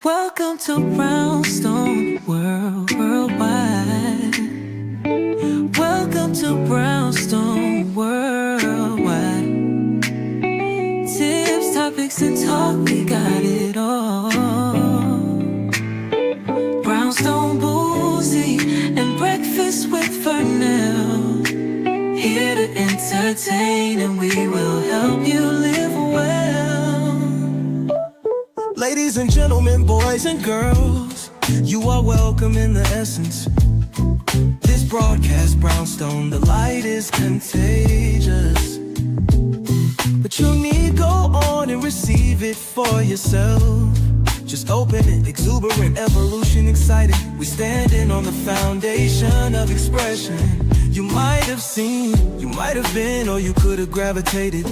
Welcome to Brownstone Worldwide. Welcome to Brownstone Worldwide. Tips, topics, and talk, we got it all. Brownstone Boozy and Breakfast with Vernell. Here to entertain, and we will help you live well. Ladies and gentlemen, boys and girls, you are welcome in the essence. This broadcast, Brownstone, the light is contagious. But you need go on and receive it for yourself. Just open it, exuberant, evolution, excited. We standing on the foundation of expression. You might have seen, you might have been, or you could have gravitated.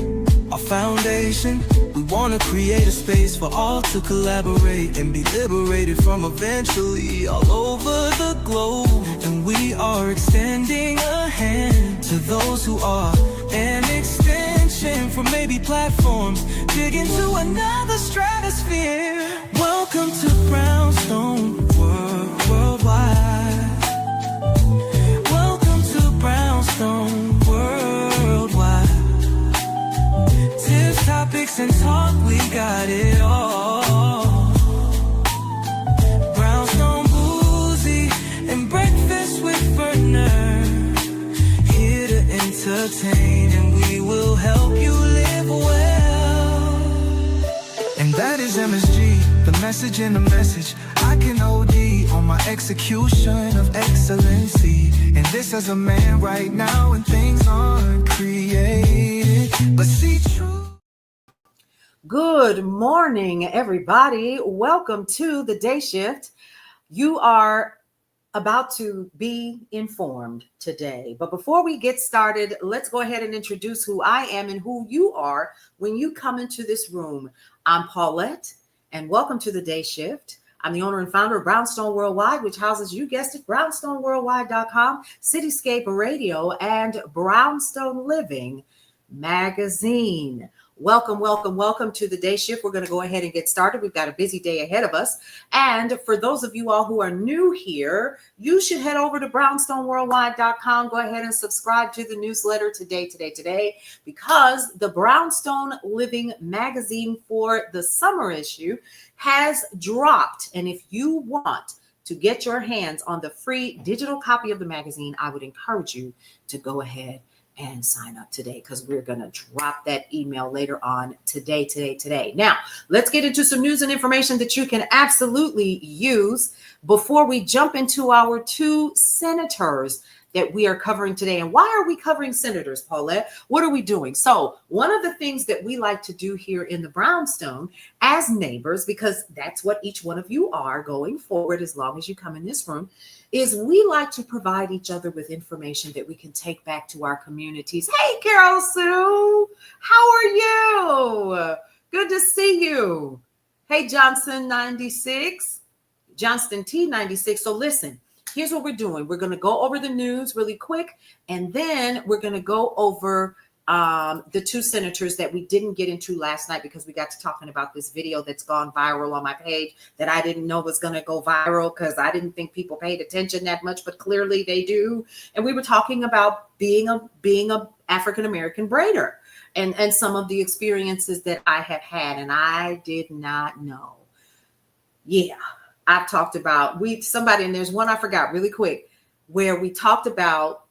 Our foundation, we want to create a space for all to collaborate and be liberated from eventually all over the globe. And we are extending a hand to those who are an extension from maybe platforms, dig into another stratosphere. Welcome to Brownstone Worldwide. Welcome to Brownstone Worldwide. Tips, topics, and talk, we got it all. Brownstone Boozy and Breakfast with Vernell. Here to entertain, and we will help you live well. And that is MSG, the message in the message. I can OD on my execution of excellency. And this as a man right now, and things aren't created, but see true. Good morning, everybody. Welcome to the day shift. You are about to be informed today. But before we get started, let's go ahead and introduce who I am and who you are when you come into this room. I'm Paulette, and welcome to the day shift. I'm the owner and founder of Brownstone Worldwide, which houses, you guessed it, brownstoneworldwide.com, Cityscape Radio, and Brownstone Living magazine. Welcome to the day shift. We're going to go ahead and get started. We've got a busy day ahead of us. And for those of you all who are new here, you should head over to brownstoneworldwide.com. Go ahead and subscribe to the newsletter today, because the Brownstone Living magazine for the summer issue has dropped. And if you want to get your hands on the free digital copy of the magazine, I would encourage you to go ahead and sign up today, because we're going to drop that email later on today. Now, let's get into some news and information that you can absolutely use before we jump into our two senators that we are covering today. And why are we covering senators, Paulette? What are we doing? So one of the things that we like to do here in the Brownstone as neighbors, because that's what each one of you are going forward as long as you come in this room, is we like to provide each other with information that we can take back to our communities. Hey, Carol Sue, how are you? Good to see you. Hey, Johnston 96, Johnston T 96. So listen, here's what we're doing. We're going to go over the news really quick, and then we're going to go over the two senators that we didn't get into last night, because we got to talking about this video that's gone viral on my page that I didn't know was going to go viral, because I didn't think people paid attention that much, but clearly they do. And we were talking about being a African-American braider and some of the experiences that I have had, and I did not know. Yeah, I've talked about somebody, and there's one I forgot really quick, where we talked about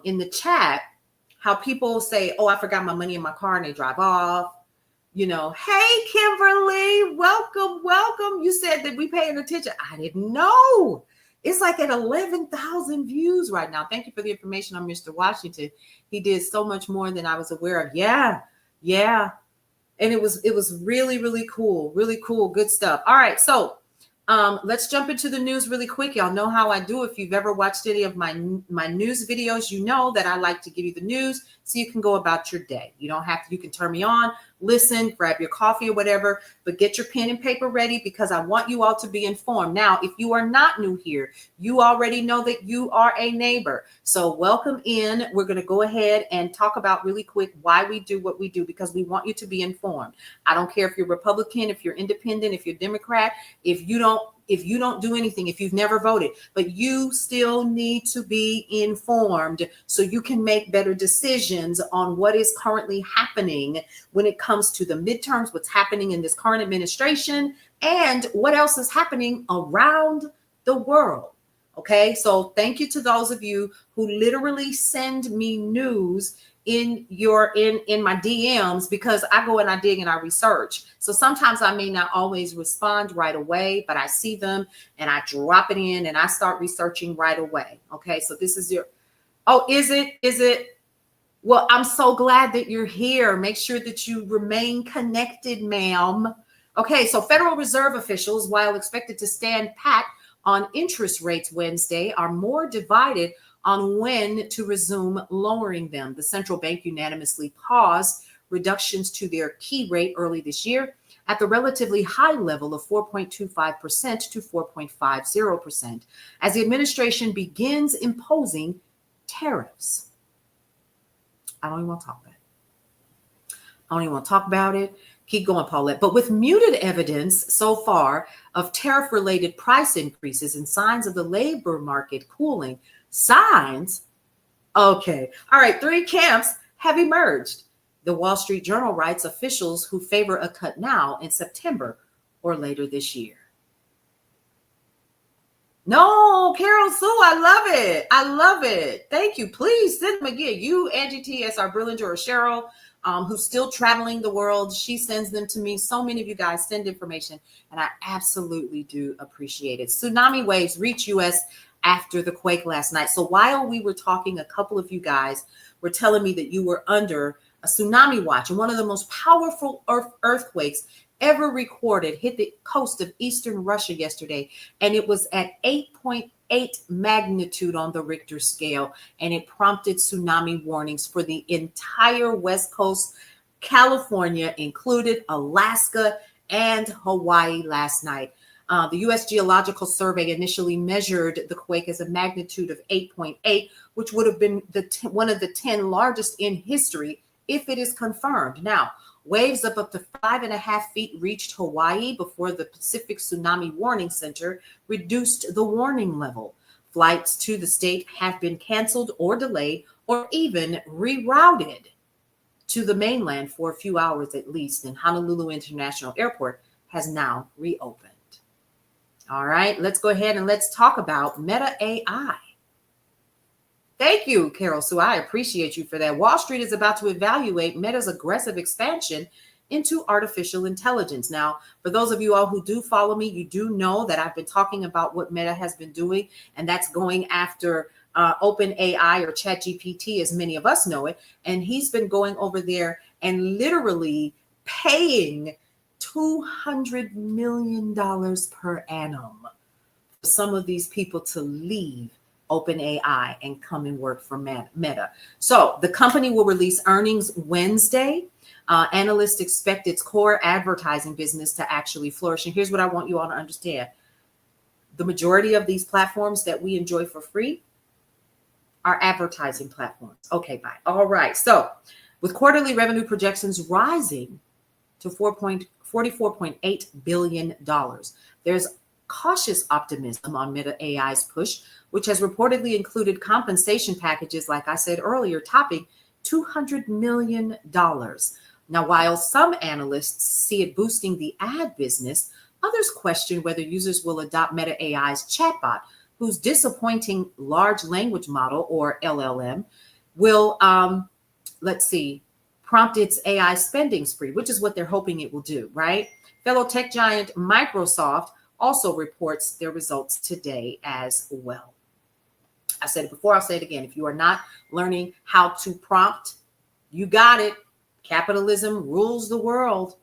in the chat how people say, oh, I forgot my money in my car, and they drive off. You know, hey, Kimberly, welcome. You said that we paying attention. I didn't know. It's like at 11,000 views right now. Thank you for the information on Mr. Washington. He did so much more than I was aware of. Yeah. And it was really, really cool. Really cool. Good stuff. All right. So Let's jump into the news really quick. Y'all know how I do. If you've ever watched any of my news videos, you know that I like to give you the news so you can go about your day. You don't have to, you can turn me on, listen, grab your coffee or whatever, but get your pen and paper ready because I want you all to be informed. Now, if you are not new here, you already know that you are a neighbor. So welcome in. We're going to go ahead and talk about really quick why we do what we do because we want you to be informed. I don't care if you're Republican, if you're independent, if you're Democrat, if you don't do anything, if you've never voted, but you still need to be informed so you can make better decisions on what is currently happening when it comes to the midterms, what's happening in this current administration, and what else is happening around the world. Okay, so thank you to those of you who literally send me news in my DMs because I go and I dig and I research. So sometimes I may not always respond right away, but I see them and I drop it in and I start researching right away. Okay, so this is is it? Well, I'm so glad that you're here. Make sure that you remain connected, ma'am. Okay, so Federal Reserve officials, while expected to stand pat on interest rates Wednesday, are more divided on when to resume lowering them. The central bank unanimously paused reductions to their key rate early this year at the relatively high level of 4.25% to 4.50% as the administration begins imposing tariffs. I don't even want to talk about it. I don't even want to talk about it. Keep going, Paulette. But with muted evidence so far of tariff-related price increases and signs of the labor market cooling, signs, okay, all right, three camps have emerged. The Wall Street Journal writes officials who favor a cut now in September or later this year. No, Carol Sue, I love it. I love it. Thank you. Please send them again. You, Angie T.S.R. Brillinger, or Cheryl, who's still traveling the world. She sends them to me. So many of you guys send information, and I absolutely do appreciate it. Tsunami waves reach U.S. after the quake last night. So while we were talking, a couple of you guys were telling me that you were under a tsunami watch, and one of the most powerful earthquakes ever recorded hit the coast of eastern Russia yesterday, and it was at 8.8 magnitude on the Richter scale, and it prompted tsunami warnings for the entire West Coast, California included, Alaska, and Hawaii last night. The U.S. Geological Survey initially measured the quake as a magnitude of 8.8, which would have been one of the 10 largest in history if it is confirmed. Now, waves up to 5.5 feet reached Hawaii before the Pacific Tsunami Warning Center reduced the warning level. Flights to the state have been canceled or delayed or even rerouted to the mainland for a few hours at least, and Honolulu International Airport has now reopened. All right, let's go ahead and let's talk about Meta AI. Thank you, Carol Sue. I appreciate you for that. Wall Street is about to evaluate Meta's aggressive expansion into artificial intelligence. Now, for those of you all who do follow me, you do know that I've been talking about what Meta has been doing, and that's going after OpenAI or ChatGPT, as many of us know it. And he's been going over there and literally paying $200 million per annum for some of these people to leave OpenAI and come and work for Meta. So the company will release earnings Wednesday. Analysts expect its core advertising business to actually flourish. And here's what I want you all to understand. The majority of these platforms that we enjoy for free are advertising platforms. Okay, bye. All right. So with quarterly revenue projections rising to $44.8 billion, there's cautious optimism on Meta AI's push, which has reportedly included compensation packages, like I said earlier, topping $200 million. Now, while some analysts see it boosting the ad business, others question whether users will adopt Meta AI's chatbot, whose disappointing large language model, or LLM, will, prompt its AI spending spree, which is what they're hoping it will do, right? Fellow tech giant Microsoft also reports their results today as well. I said it before, I'll say it again. If you are not learning how to prompt, you got it. Capitalism rules the world.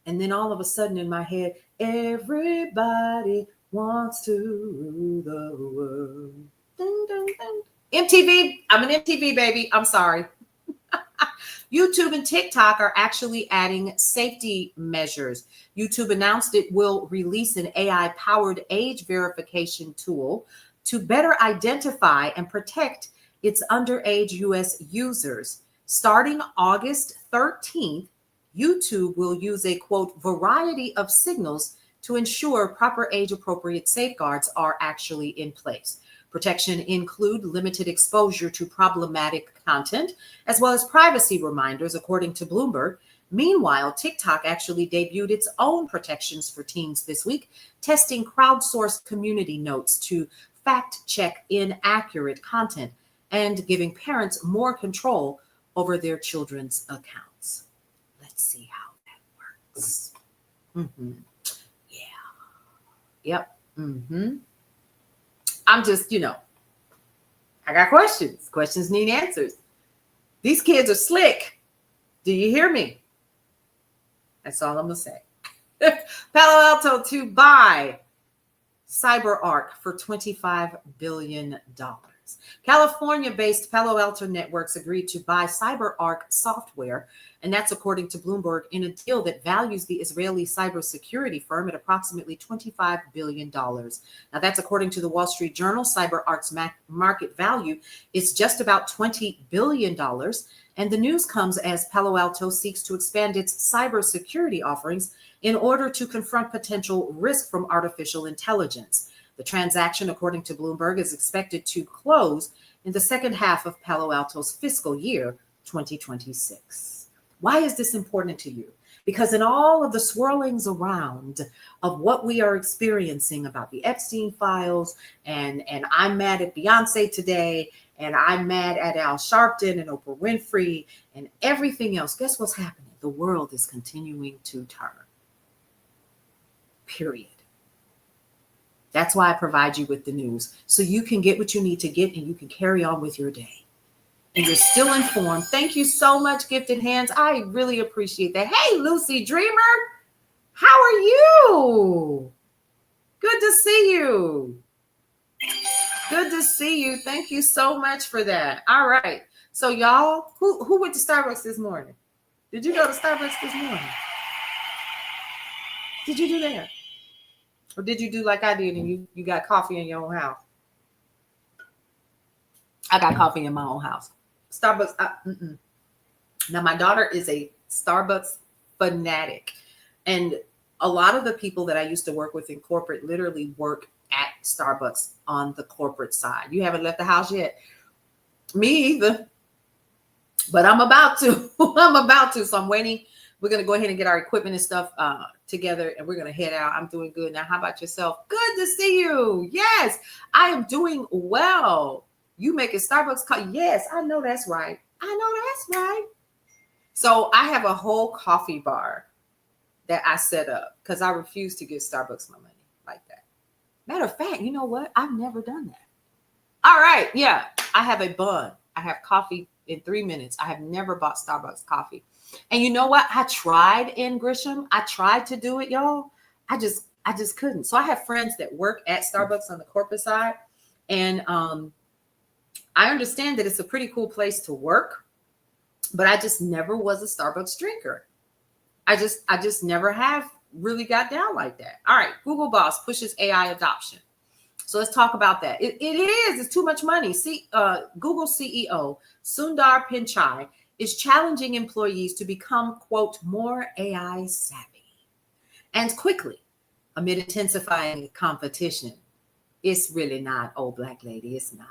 And then all of a sudden in my head, everybody wants to rule the world. Ding, ding, ding. MTV, I'm an MTV baby. I'm sorry. YouTube and TikTok are actually adding safety measures. YouTube announced it will release an AI-powered age verification tool to better identify and protect its underage US users. Starting August 13th, YouTube will use a, quote, variety of signals to ensure proper age-appropriate safeguards are actually in place. Protection include limited exposure to problematic content, as well as privacy reminders, according to Bloomberg. Meanwhile, TikTok actually debuted its own protections for teens this week, testing crowdsourced community notes to fact-check inaccurate content and giving parents more control over their children's accounts. Let's see how that works. Yeah. Yep. I'm just, I got questions. Questions need answers. These kids are slick. Do you hear me? That's all I'm going to say. Palo Alto to buy CyberArk for $25 billion. California-based Palo Alto Networks agreed to buy CyberArk software, and that's according to Bloomberg, in a deal that values the Israeli cybersecurity firm at approximately $25 billion. Now, that's according to the Wall Street Journal. CyberArk's market value is just about $20 billion, and the news comes as Palo Alto seeks to expand its cybersecurity offerings in order to confront potential risk from artificial intelligence. The transaction, according to Bloomberg, is expected to close in the second half of Palo Alto's fiscal year 2026. Why is this important to you? Because in all of the swirlings around of what we are experiencing about the Epstein files, and I'm mad at Beyonce today, and I'm mad at Al Sharpton and Oprah Winfrey and everything else, guess what's happening? The world is continuing to turn. Period. That's why I provide you with the news, so you can get what you need to get and you can carry on with your day. And you're still informed. Thank you so much, Gifted Hands. I really appreciate that. Hey, Lucy Dreamer, how are you? Good to see you. Good to see you. Thank you so much for that. All right. So y'all, who went to Starbucks this morning? Did you go to Starbucks this morning? Did you do that? Or did you do like I did and you got coffee in your own house? I got coffee in my own house. Starbucks. Now, my daughter is a Starbucks fanatic. And a lot of the people that I used to work with in corporate literally work at Starbucks on the corporate side. You haven't left the house yet? Me either. But I'm about to. So I'm waiting. We're going to go ahead and get our equipment and stuff together, and we're going to head out. I'm doing good. Now, how about yourself? Good to see you. Yes, I am doing well. You making Starbucks coffee? Yes, I know that's right. So I have a whole coffee bar that I set up because I refuse to give Starbucks my money like that. Matter of fact, you know what? I've never done that. All right. Yeah, I have a bun. I have coffee in 3 minutes. I have never bought Starbucks coffee. And you know what? I tried in Grisham. I tried to do it, y'all. I just couldn't. So I have friends that work at Starbucks on the corporate side. And I understand that it's a pretty cool place to work, but I just never was a Starbucks drinker. I just never have really got down like that. All right. Google Boss pushes AI adoption. So let's talk about that. It's too much money. See, Google CEO Sundar Pichai is challenging employees to become, quote, more AI savvy and quickly amid intensifying competition. It's really not, oh, black lady, it's not.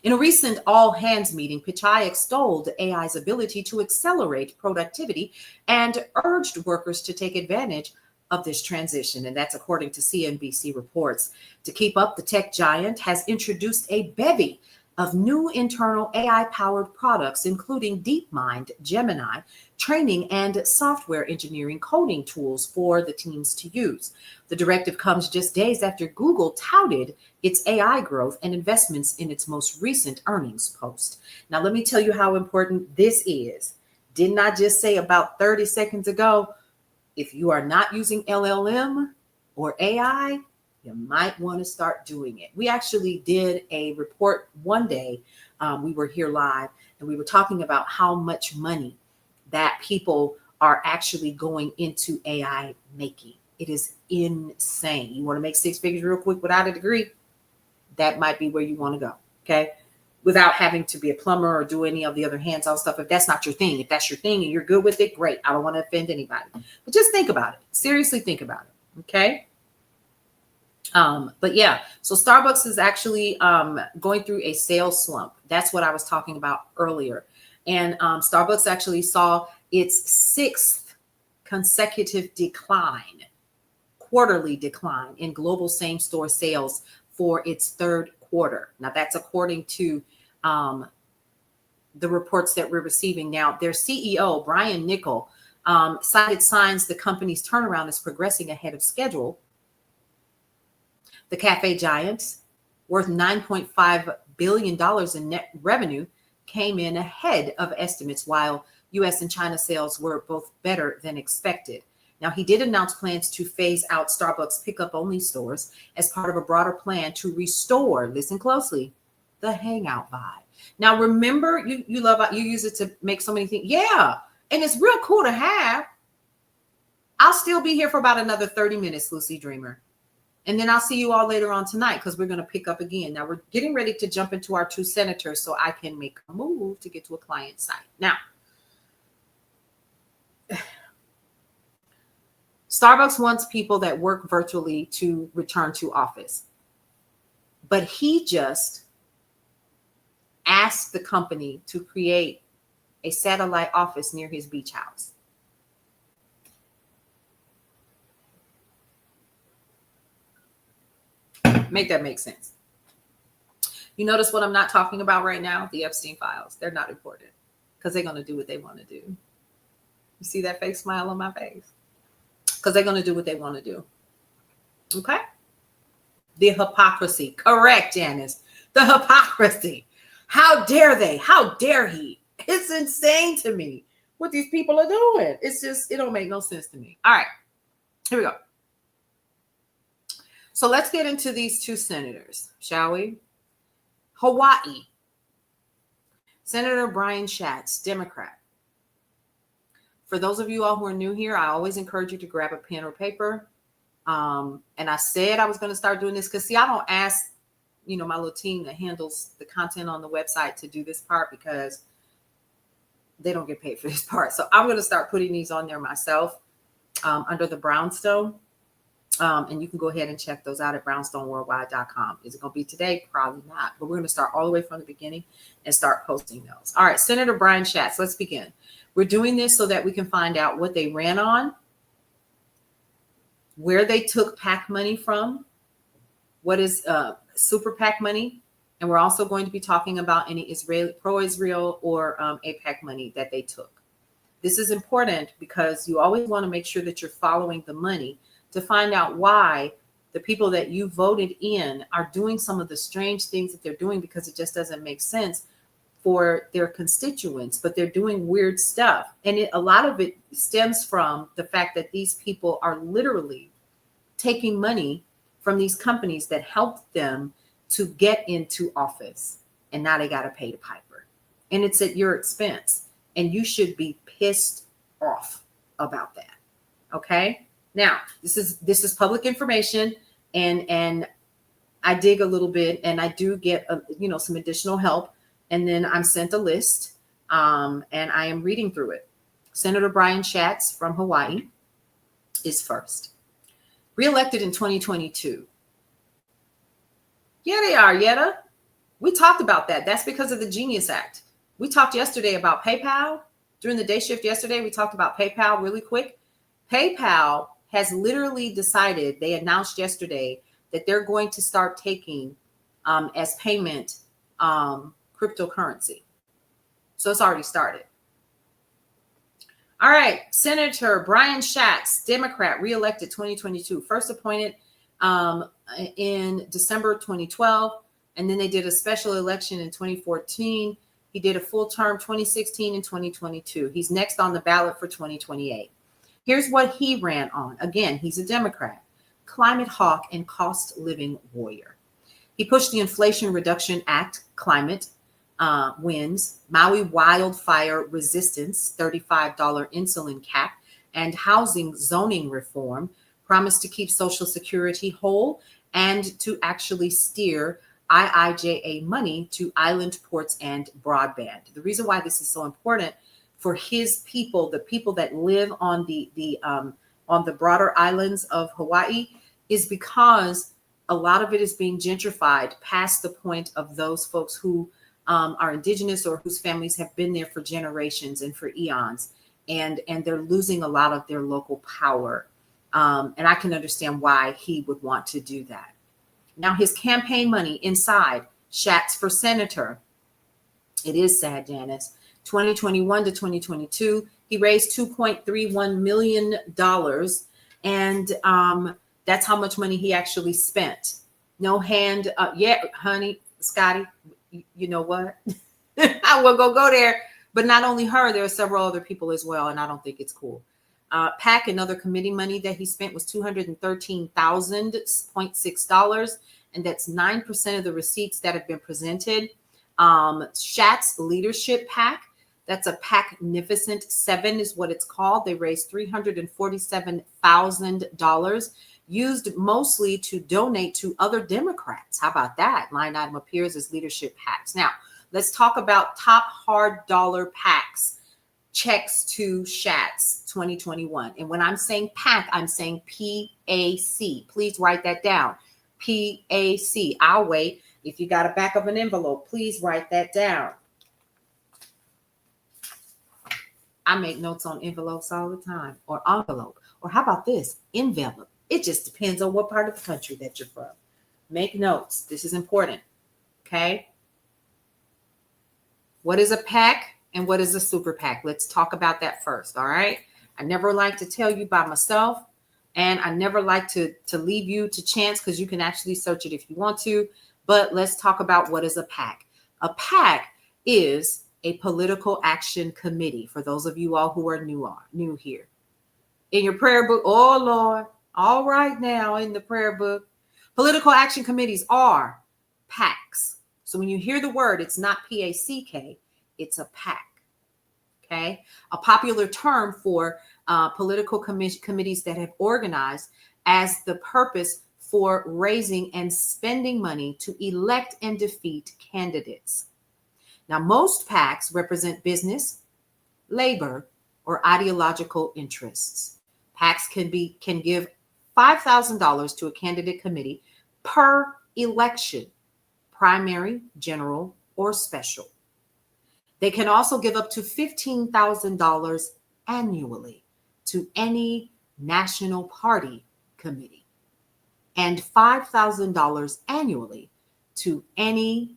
In a recent all-hands meeting, Pichai extolled AI's ability to accelerate productivity and urged workers to take advantage of this transition. And that's according to CNBC reports. To keep up, the tech giant has introduced a bevy of new internal AI-powered products, including DeepMind, Gemini, training and software engineering coding tools for the teams to use. The directive comes just days after Google touted its AI growth and investments in its most recent earnings post. Now, let me tell you how important this is. Didn't I just say about 30 seconds ago, if you are not using LLM or AI, you might want to start doing it. We actually did a report one day. We were here live and we were talking about how much money that people are actually going into AI making. It is insane. You want to make six figures real quick without a degree? That might be where you want to go. Okay. Without having to be a plumber or do any of the other hands-on stuff. If that's not your thing, if that's your thing and you're good with it, great. I don't want to offend anybody, but just think about it. Seriously, think about it. Okay. But yeah, so Starbucks is actually going through a sales slump. That's what I was talking about earlier. And Starbucks actually saw its sixth consecutive decline, quarterly decline in global same-store sales for its third quarter. Now that's according to the reports that we're receiving. Now their CEO, Brian Niccol, cited signs the company's turnaround is progressing ahead of schedule. The cafe giants, worth $9.5 billion in net revenue, came in ahead of estimates, while US and China sales were both better than expected. Now, he did announce plans to phase out Starbucks pickup-only stores as part of a broader plan to restore, listen closely, the hangout vibe. Now, remember, you use it to make so many things. Yeah, and it's real cool to have. I'll still be here for about another 30 minutes, Lucy Dreamer. And then I'll see you all later on tonight because we're going to pick up again. Now, we're getting ready to jump into our two senators so I can make a move to get to a client site. Now, Starbucks wants people that work virtually to return to office. But he just asked the company to create a satellite office near his beach house. Make that make sense. You notice what I'm not talking about right now? The Epstein files. They're not important because they're going to do what they want to do. You see that fake smile on my face? Because they're going to do what they want to do. Okay? The hypocrisy. Correct, Janice. The hypocrisy. How dare they? How dare he? It's insane to me what these people are doing. It's just, it don't make no sense to me. All right. Here we go. So let's get into these two senators, shall we? Hawaii. Senator Brian Schatz, Democrat. For those of you all who are new here, I always encourage you to grab a pen or paper. And I said I was going to start doing this because, see, I don't ask, my little team that handles the content on the website to do this part because they don't get paid for this part. So I'm going to start putting these on there myself under the Brownstone. And you can go ahead and check those out at brownstoneworldwide.com. Is it going to be today? Probably not. But we're going to start all the way from the beginning and start posting those. All right, Senator Brian Schatz, let's begin. We're doing this so that we can find out what they ran on, where they took PAC money from, what is super PAC money, and we're also going to be talking about any Israeli, pro-Israel or AIPAC money that they took. This is important because you always want to make sure that you're following the money to find out why the people that you voted in are doing some of the strange things that they're doing, because it just doesn't make sense for their constituents, but they're doing weird stuff. And a lot of it stems from the fact that these people are literally taking money from these companies that helped them to get into office. And now they got to pay the piper. And it's at your expense. And you should be pissed off about that. Okay? Now, this is public information, and I dig a little bit, and I do get some additional help, and then I'm sent a list, and I am reading through it. Senator Brian Schatz from Hawaii is first. Reelected in 2022. Yeah, they are, Yetta. We talked about that. That's because of the Genius Act. We talked yesterday about PayPal. During the day shift yesterday, we talked about PayPal really quick. PayPal has literally decided, they announced yesterday, that they're going to start taking as payment cryptocurrency. So it's already started. All right, Senator Brian Schatz, Democrat, reelected 2022, first appointed in December 2012, and then they did a special election in 2014. He did a full term 2016 and 2022. He's next on the ballot for 2028. Here's what he ran on. Again, he's a Democrat, climate hawk and cost living warrior. He pushed the Inflation Reduction Act, climate wins, Maui wildfire resistance, $35 insulin cap, and housing zoning reform, promised to keep Social Security whole and to actually steer IIJA money to island ports and broadband. The reason why this is so important for his people, the people that live on the broader islands of Hawaii, is because a lot of it is being gentrified past the point of those folks who are indigenous or whose families have been there for generations and for eons, and they're losing a lot of their local power. And I can understand why he would want to do that. Now, his campaign money inside Schatz for senator. It is sad, Janice. 2021 to 2022, he raised $2.31 million. And that's how much money he actually spent. No hand. Yeah, honey, Scotty, you know what? I will go there. But not only her, there are several other people as well. And I don't think it's cool. PAC and other committee money that he spent was $213,000.6, and that's 9% of the receipts that have been presented. Schatz Leadership PAC, that's a PAC-nificent 7 is what it's called. They raised $347,000, used mostly to donate to other Democrats. How about that? Line item appears as leadership PACs. Now, let's talk about top hard dollar PACs. Checks to Schatz 2021. And when I'm saying PAC, I'm saying PAC. Please write that down. PAC. I'll wait. If you got a back of an envelope, please write that down. I make notes on envelopes all the time, or envelope. Or how about this? Envelope. It just depends on what part of the country that you're from. Make notes. This is important. Okay. What is a PAC? And what is a super PAC? Let's talk about that first. All right. I never like to tell you by myself, and I never like to leave you to chance, because you can actually search it if you want to. But let's talk about what is a PAC. A PAC is a political action committee. For those of you all who are new here, in your prayer book. Oh Lord. All right. Now in the prayer book, political action committees are PACs. So when you hear the word, it's not PACK. It's a PAC, okay? A popular term for political committees that have organized as the purpose for raising and spending money to elect and defeat candidates. Now, most PACs represent business, labor, or ideological interests. PACs can give $5,000 to a candidate committee per election, primary, general, or special. They can also give up to $15,000 annually to any national party committee, and $5,000 annually to any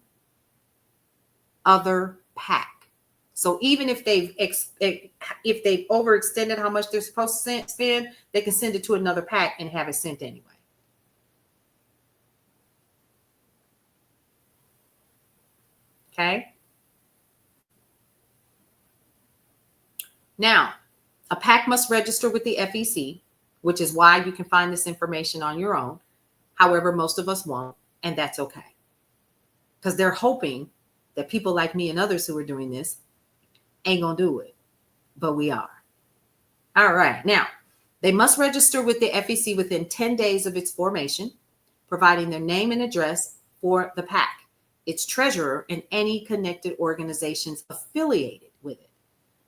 other PAC. So even if they've overextended how much they're supposed to spend, they can send it to another PAC and have it sent anyway. Okay. Now, a PAC must register with the FEC, which is why you can find this information on your own. However, most of us won't, and that's okay. Because they're hoping that people like me and others who are doing this ain't going to do it. But we are. All right. Now, they must register with the FEC within 10 days of its formation, providing their name and address for the PAC, its treasurer, and any connected organizations affiliated with it.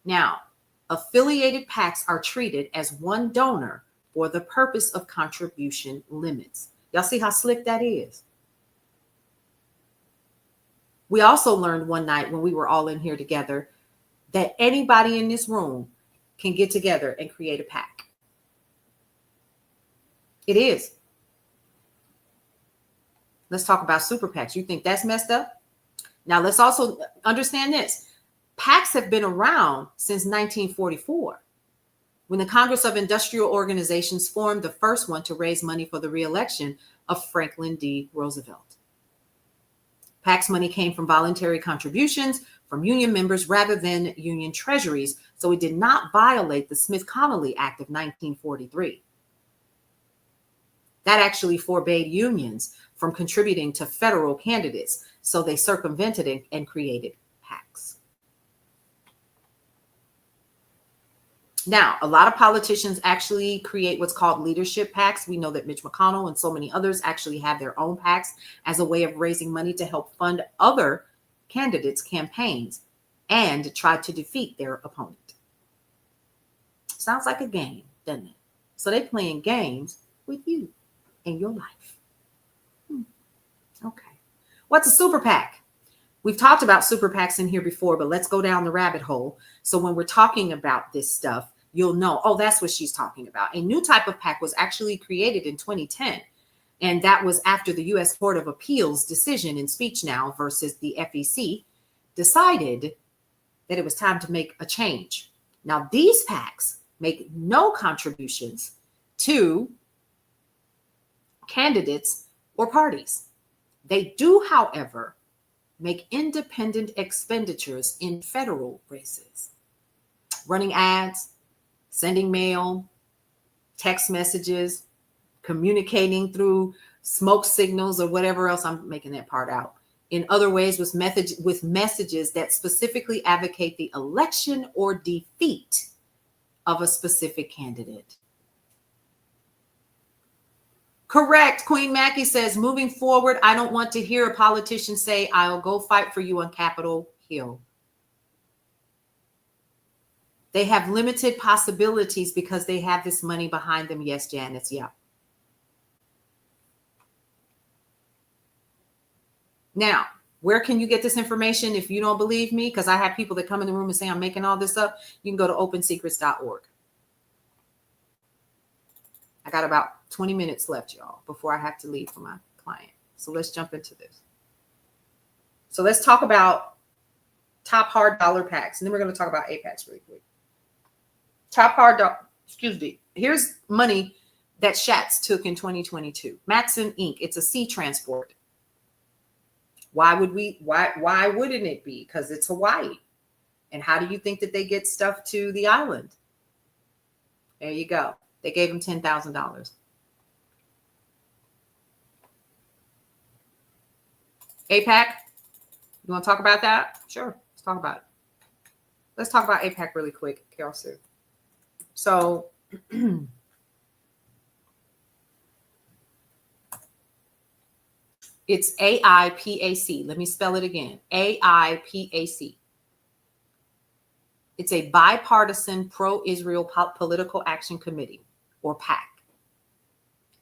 Now, affiliated PACs are treated as one donor for the purpose of contribution limits. Y'all see how slick that is? We also learned one night when we were all in here together that anybody in this room can get together and create a PAC. It is. Let's talk about super PACs. You think that's messed up? Now, let's also understand this. PACs have been around since 1944, when the Congress of Industrial Organizations formed the first one to raise money for the re-election of Franklin D. Roosevelt. PACs money came from voluntary contributions from union members rather than union treasuries, so it did not violate the Smith-Connolly Act of 1943. That actually forbade unions from contributing to federal candidates, so they circumvented it and created PACs. Now, a lot of politicians actually create what's called leadership PACs. We know that Mitch McConnell and so many others actually have their own PACs as a way of raising money to help fund other candidates' campaigns and try to defeat their opponent. Sounds like a game, doesn't it? So they're playing games with you in your life. Okay. What's a super PAC? We've talked about super PACs in here before, but let's go down the rabbit hole. So when we're talking about this stuff, you'll know, oh, that's what she's talking about. A new type of PAC was actually created in 2010. And that was after the U.S. Court of Appeals decision in SpeechNow versus the FEC decided that it was time to make a change. Now, these PACs make no contributions to candidates or parties. They do, however, make independent expenditures in federal races, running ads, sending mail, text messages, communicating through smoke signals or whatever else. I'm making that part out. In other ways, with messages that specifically advocate the election or defeat of a specific candidate. Correct. Queen Mackie says, moving forward, I don't want to hear a politician say, I'll go fight for you on Capitol Hill. They have limited possibilities because they have this money behind them. Yes, Janice. Yeah. Now, where can you get this information if you don't believe me? Because I have people that come in the room and say I'm making all this up. You can go to opensecrets.org. I got about 20 minutes left, y'all, before I have to leave for my client. So let's jump into this. So let's talk about top hard dollar PACs. And then we're going to talk about APACs really quick. Top hard dollar, excuse me. Here's money that Schatz took in 2022. Maxim Inc. It's a sea transport. Why wouldn't it be? Because it's Hawaii. And how do you think that they get stuff to the island? There you go. They gave him $10,000. APAC, you want to talk about that? Sure, let's talk about it. Let's talk about APAC really quick, Carol Sue. So, it's AIPAC. Let me spell it again. AIPAC. It's a bipartisan pro-Israel political action committee, or PAC.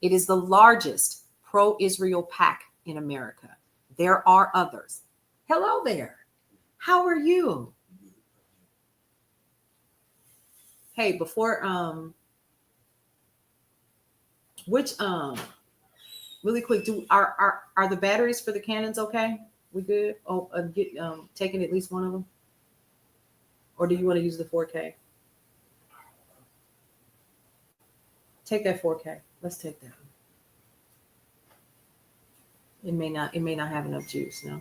It is the largest pro-Israel PAC in America. There are others. Hello there. How are you? Hey, before really quick, are the batteries for the cannons okay? We good? Oh, taking at least one of them? Or do you want to use the 4K? Take that 4K. Let's take that one. It may not have enough juice, no.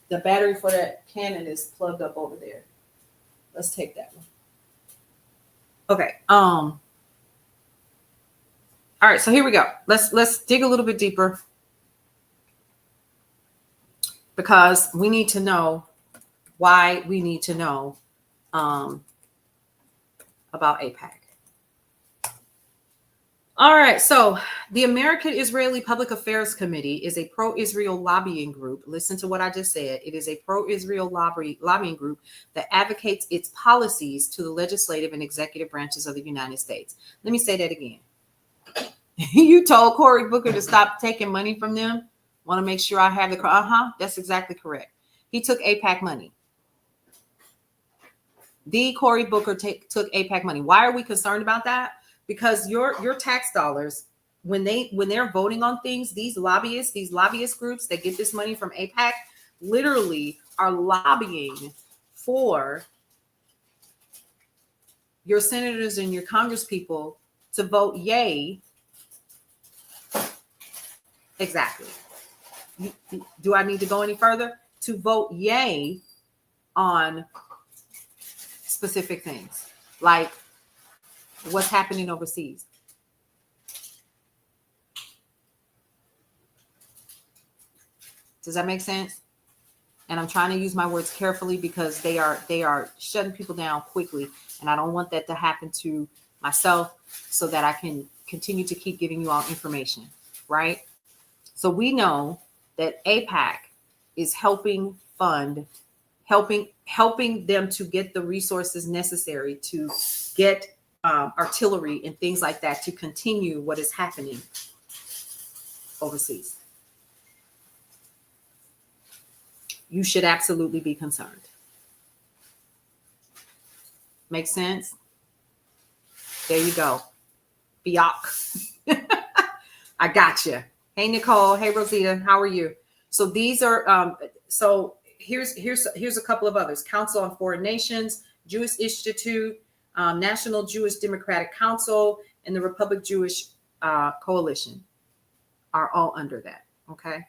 The battery for that Canon is plugged up over there. Let's take that one. Okay. All right, so here we go. Let's dig a little bit deeper because we need to know why we need to know about APAC. All right, so the American Israeli Public Affairs Committee is a pro-Israel lobbying group. Listen to what I just said. It is a pro-Israel lobbying group that advocates its policies to the legislative and executive branches of the United States. Let me say that again. You told Cory Booker to stop taking money from them. Want to make sure I have the that's exactly correct. He took APAC money. The Cory Booker took APAC money. Why are we concerned about that? Because your tax dollars, when they're voting on things, these lobbyist groups that get this money from APAC literally are lobbying for your senators and your congresspeople to vote yay. Exactly. Do I need to go any further? to vote yay on specific things, like what's happening overseas. Does that make sense? And I'm trying to use my words carefully because they are shutting people down quickly. And I don't want that to happen to myself, so that I can continue to keep giving you all information, right? So we know that AIPAC is helping them to get the resources necessary to get artillery and things like that to continue what is happening overseas. You should absolutely be concerned. Make sense? There you go. Biak. I got you. Hey, Nicole. Hey, Rosita. How are you? So these are, so here's a couple of others. Council on Foreign Nations, Jewish Institute, National Jewish Democratic Council, and the Republic Jewish Coalition are all under that. Okay.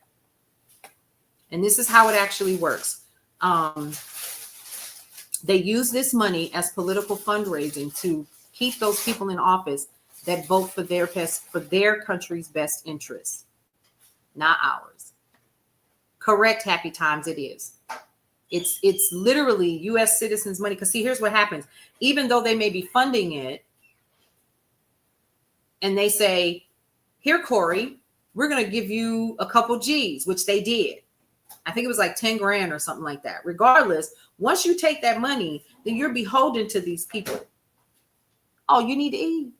And this is how it actually works. They use this money as political fundraising to keep those people in office that vote for their country's best interests, not ours. Correct, Happy Times, it is. It's literally U.S. citizens' money. Because see, here's what happens. Even though they may be funding it, and they say, here, Corey, we're going to give you a couple G's, which they did. I think it was like 10 grand or something like that. Regardless, once you take that money, then you're beholden to these people. Oh, you need to eat?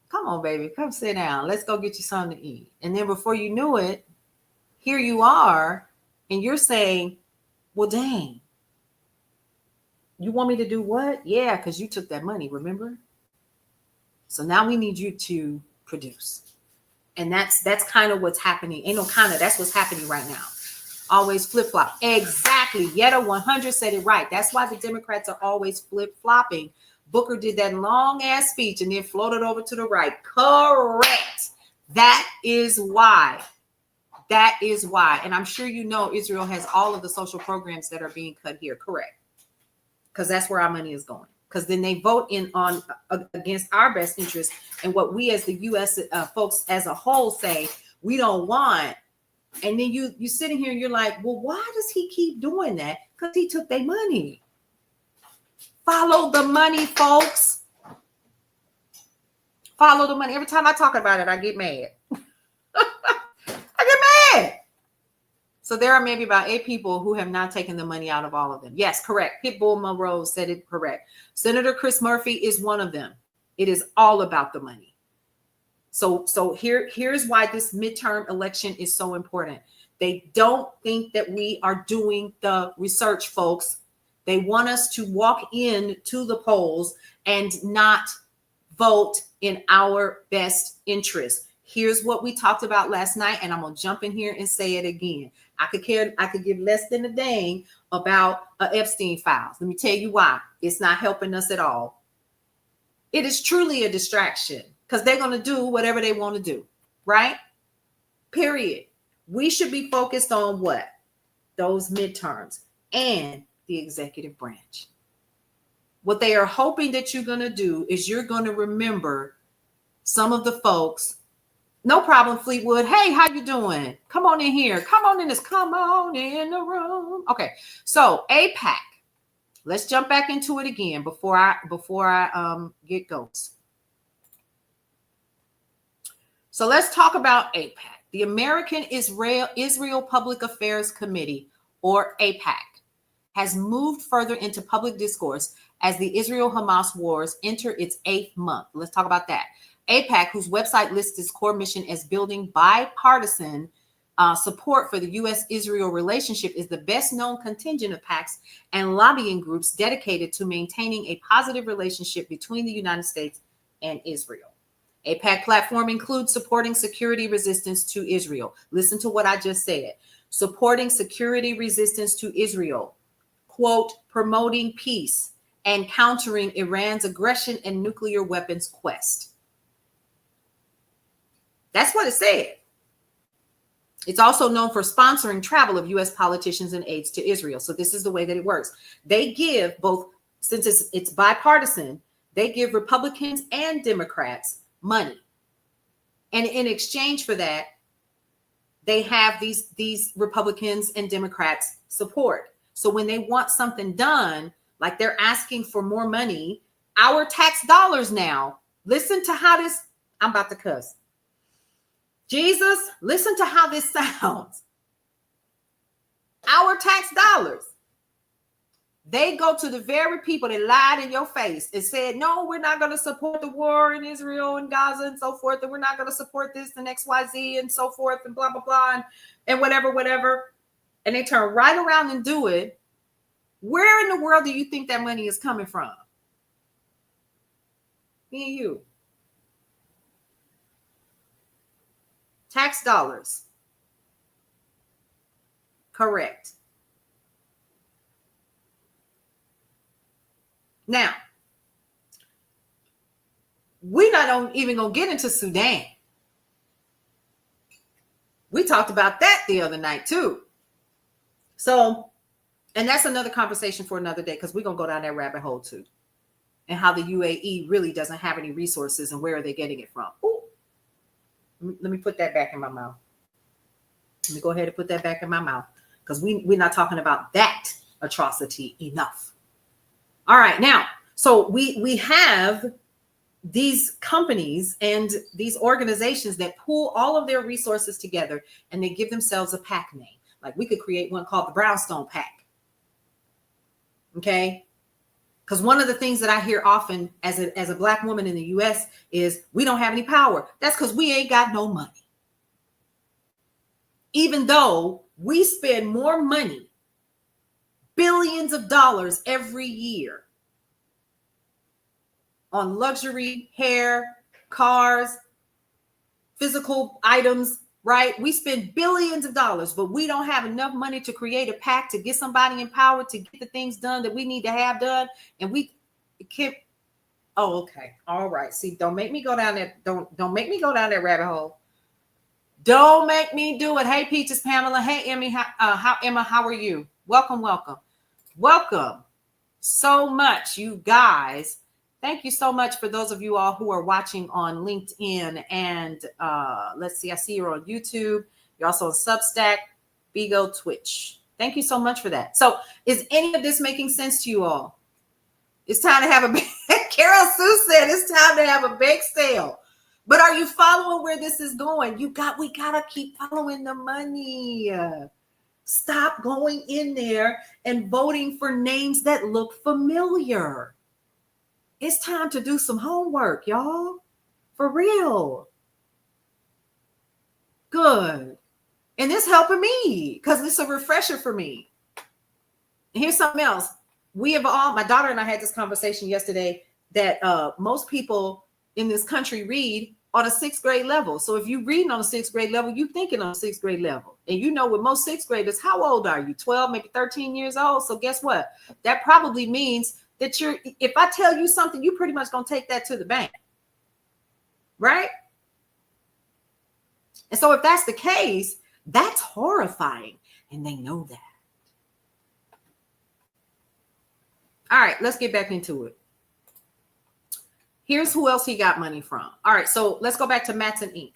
Come on, baby. Come sit down. Let's go get you something to eat. And then before you knew it, here you are, and you're saying, well, dang, you want me to do what? Yeah, because you took that money, remember? So now we need you to produce. And that's kind of what's happening. Ain't no kind of, that's what's happening right now. Always flip-flop. Exactly. Yetta 100 said it right. That's why the Democrats are always flip-flopping. Booker did that long-ass speech and then floated over to the right. Correct. That is why. That is why. And I'm sure you know Israel has all of the social programs that are being cut here. Correct. Because that's where our money is going. Because then they vote in on against our best interest and what we as the U.S. Folks as a whole say we don't want. And then you sitting here and you're like, well, why does he keep doing that? Because he took their money. Follow the money, folks. Follow the money. Every time I talk about it, I get mad. I get mad. So there are maybe about 8 people who have not taken the money out of all of them. Yes, correct. Pitbull Monroe said it correct. Senator Chris Murphy is one of them. It is all about the money. So here's why this midterm election is so important. They don't think that we are doing the research, folks. They want us to walk in to the polls and not vote in our best interest. Here's what we talked about last night, and I'm gonna jump in here and say it again. I could give less than a dang about Epstein files. Let me tell you why. It's not helping us at all. It is truly a distraction. Because they're going to do whatever they want to do, right? Period. We should be focused on what? Those midterms and the executive branch. What they are hoping that you're going to do is you're going to remember some of the folks. No problem, Fleetwood. Hey, how you doing? Come on in here. Come on in this. Come on in the room. Okay, so AIPAC. Let's jump back into it again before I get ghosts. So let's talk about AIPAC. The American Israel Public Affairs Committee, or AIPAC, has moved further into public discourse as the Israel-Hamas wars enter its 8th month. Let's talk about that. AIPAC, whose website lists its core mission as building bipartisan support for the U.S.-Israel relationship, is the best-known contingent of PACs and lobbying groups dedicated to maintaining a positive relationship between the United States and Israel. AIPAC platform includes supporting security resistance to Israel. Listen to what I just said. Supporting security resistance to Israel, quote, promoting peace and countering Iran's aggression and nuclear weapons quest. That's what it said. It's also known for sponsoring travel of U.S. politicians and aides to Israel. So this is the way that it works. They give both, since it's bipartisan, they give Republicans and Democrats money. And in exchange for that, they have these Republicans and Democrats support. So when they want something done, like they're asking for more money, our tax dollars now, listen to how this, I'm about to cuss. Jesus, listen to how this sounds. Our tax dollars, they go to the very people that lied in your face and said, no, we're not going to support the war in Israel and Gaza and so forth, and we're not going to support this and XYZ and so forth and blah, blah, blah, and whatever. And they turn right around and do it. Where in the world do you think that money is coming from? Me and you. Tax dollars. Correct. Now, we're not even going to get into Sudan. We talked about that the other night too. So, and that's another conversation for another day, because we're going to go down that rabbit hole too. And how the UAE really doesn't have any resources and where are they getting it from. Ooh. Let me put that back in my mouth. Let me go ahead and put that back in my mouth, because we're not talking about that atrocity enough. All right, now, so we have these companies and these organizations that pool all of their resources together, and they give themselves a PAC name. Like we could create one called the Brownstone PAC. Okay? Because one of the things that I hear often as a Black woman in the US is we don't have any power. That's because we ain't got no money. Even though we spend more money, billions of dollars every year on luxury, hair, cars, physical items, right? We spend billions of dollars, but we don't have enough money to create a PAC to get somebody empowered to get the things done that we need to have done. And we can't. Oh, okay. All right. See, don't make me go down that. Don't make me go down that rabbit hole. Don't make me do it. Hey, Peaches, Pamela. Hey, Emmy. Emma, how are you? Welcome. Welcome so much, you guys. Thank you so much for those of you all who are watching on LinkedIn and let's see, I see you're on YouTube. You're also on Substack, Bigo, Twitch. Thank you so much for that. So is any of this making sense to you all? It's time to have a Carol Sue said it's time to have a bake sale. But are you following where this is going? We gotta keep following the money. Stop going in there and voting for names that look familiar. It's time to do some homework, y'all. For real. Good. And it's helping me because it's a refresher for me. And here's something else. We have all, my daughter and I had this conversation yesterday that most people in this country read on a 6th grade level. So if you're reading on a 6th grade level, you're thinking on a 6th grade level. And you know, with most 6th graders, how old are you? 12, maybe 13 years old. So guess what? That probably means that if I tell you something, you pretty much gonna take that to the bank, right? And so if that's the case, that's horrifying, and they know that. All right, let's get back into it. Here's who else he got money from. All right, so let's go back to Matson Inc.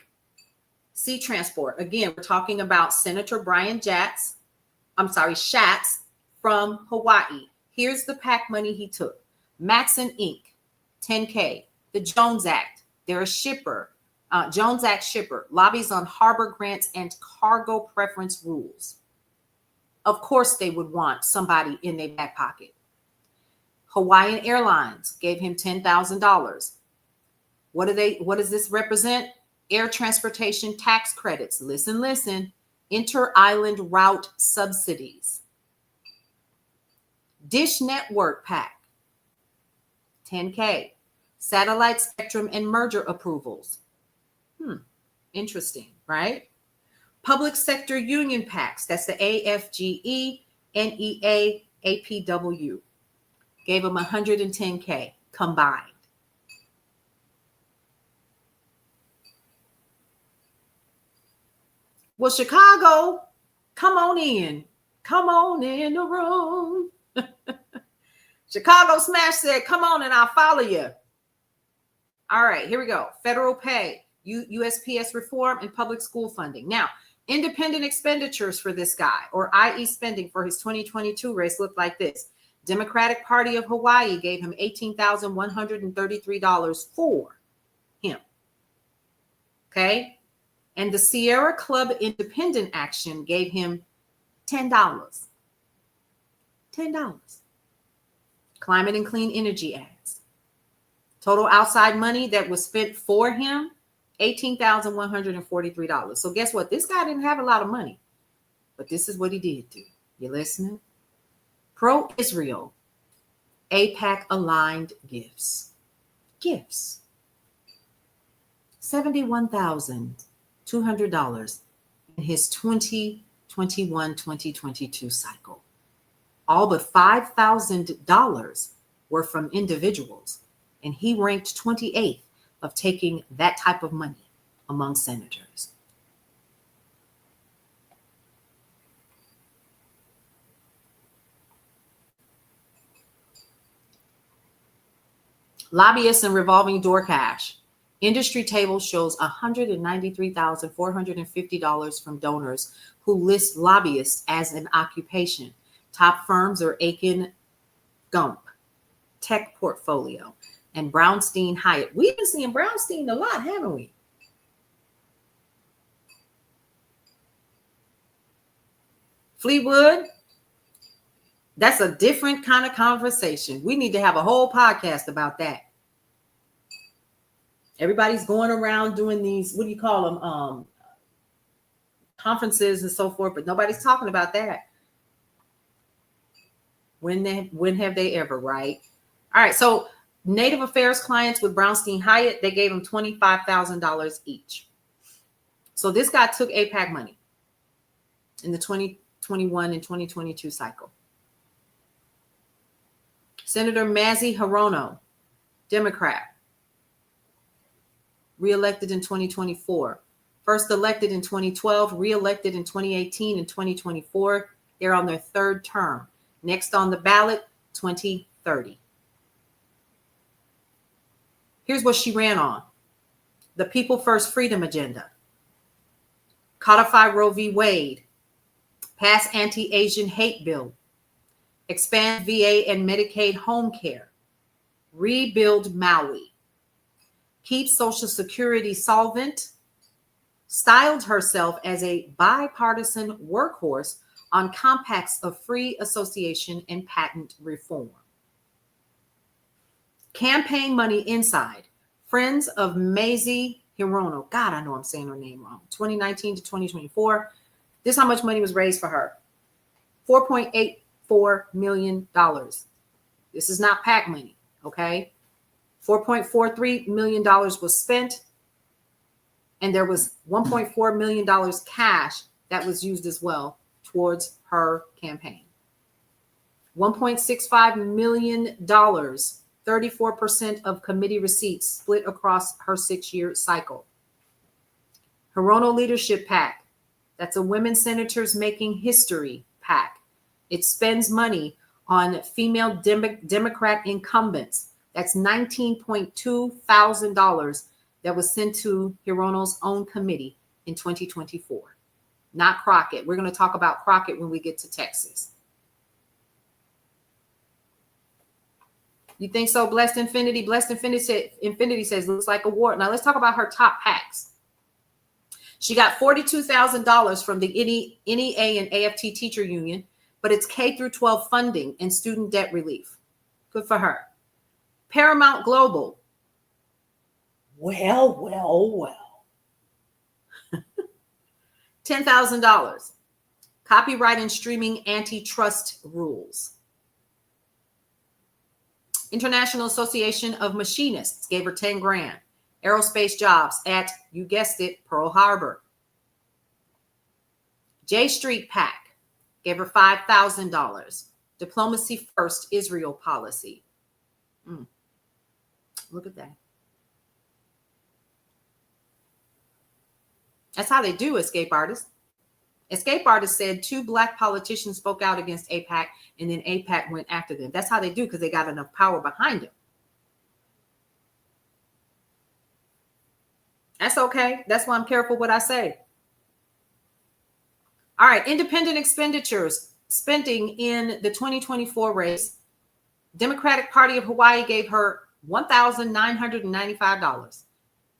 Sea Transport. Again, we're talking about Senator Brian Schatz from Hawaii. Here's the PAC money he took. Matson Inc., $10K. The Jones Act, they're a shipper. Jones Act shipper, lobbies on harbor grants and cargo preference rules. Of course they would want somebody in their back pocket. Hawaiian Airlines gave him $10,000. What does this represent? Air transportation tax credits. Listen. Inter-island route subsidies. Dish Network PAC, $10K. Satellite spectrum and merger approvals. Interesting, right? Public sector union PACs, that's the AFGE, NEA, APW. Gave them $110K combined. Well, Chicago, come on in. Come on in the room. Chicago Smash said, come on and I'll follow you. All right, here we go. Federal pay, USPS reform, and public school funding. Now, independent expenditures for this guy, or i.e. spending for his 2022 race, looked like this. Democratic Party of Hawaii gave him $18,133 for him. Okay? And the Sierra Club Independent Action gave him $10. $10. Climate and Clean Energy ads. Total outside money that was spent for him, $18,143. So guess what? This guy didn't have a lot of money, but this is what he did do. You listening? Pro-Israel, AIPAC aligned gifts. Gifts. $71,200 in his 2021-2022 cycle. All but $5,000 were from individuals, and he ranked 28th of taking that type of money among senators. Lobbyists and revolving door cash. Industry table shows $193,450 from donors who list lobbyists as an occupation. Top firms are Aiken Gump, Tech Portfolio, and Brownstein Hyatt. We've been seeing Brownstein a lot, haven't we? Fleetwood, that's a different kind of conversation. We need to have a whole podcast about that. Everybody's going around doing these, what do you call them? Conferences and so forth, but nobody's talking about that. When have they ever, right? All right, so Native Affairs clients with Brownstein Hyatt, they gave him $25,000 each. So this guy took AIPAC money in the 2021 and 2022 cycle. Senator Mazie Hirono, Democrat, reelected in 2024. First elected in 2012, reelected in 2018 and 2024. They're on their third term. Next on the ballot, 2030. Here's what she ran on. The People First Freedom Agenda. Codify Roe v. Wade. Pass anti-Asian hate bill. Expand VA and Medicaid home care. Rebuild Maui. Keep Social Security solvent. Styled herself as a bipartisan workhorse on compacts of free association and patent reform. Campaign money inside. Friends of Mazie Hirono. God, I know I'm saying her name wrong. 2019 to 2024. This is how much money was raised for her. $4.84 million. This is not PAC money, okay? $4.43 million was spent, and there was $1.4 million cash that was used as well towards her campaign. $1.65 million, 34% of committee receipts split across her 6-year cycle. Hirono Leadership PAC, that's a Women Senators Making History PAC. It spends money on female Democrat incumbents. That's $19.2 thousand that was sent to Hirono's own committee in 2024. Not Crockett. We're going to talk about Crockett when we get to Texas. You think so, Blessed Infinity? Blessed Infinity says, looks like a war. Now let's talk about her top PACs. She got $42,000 from the NEA and AFT Teacher Union, but it's K through 12 funding and student debt relief. Good for her. Paramount Global. Well. $10,000. Copyright and streaming antitrust rules. International Association of Machinists gave her 10 grand. Aerospace jobs at, you guessed it, Pearl Harbor. J Street PAC gave her $5,000. Diplomacy First Israel policy. Look at that. That's how they do, escape artists. Escape artist said 2 Black politicians spoke out against AIPAC, and then AIPAC went after them. That's how they do, because they got enough power behind them. That's okay. That's why I'm careful what I say. All right, independent expenditures, spending in the 2024 race. Democratic Party of Hawaii gave her $1,995.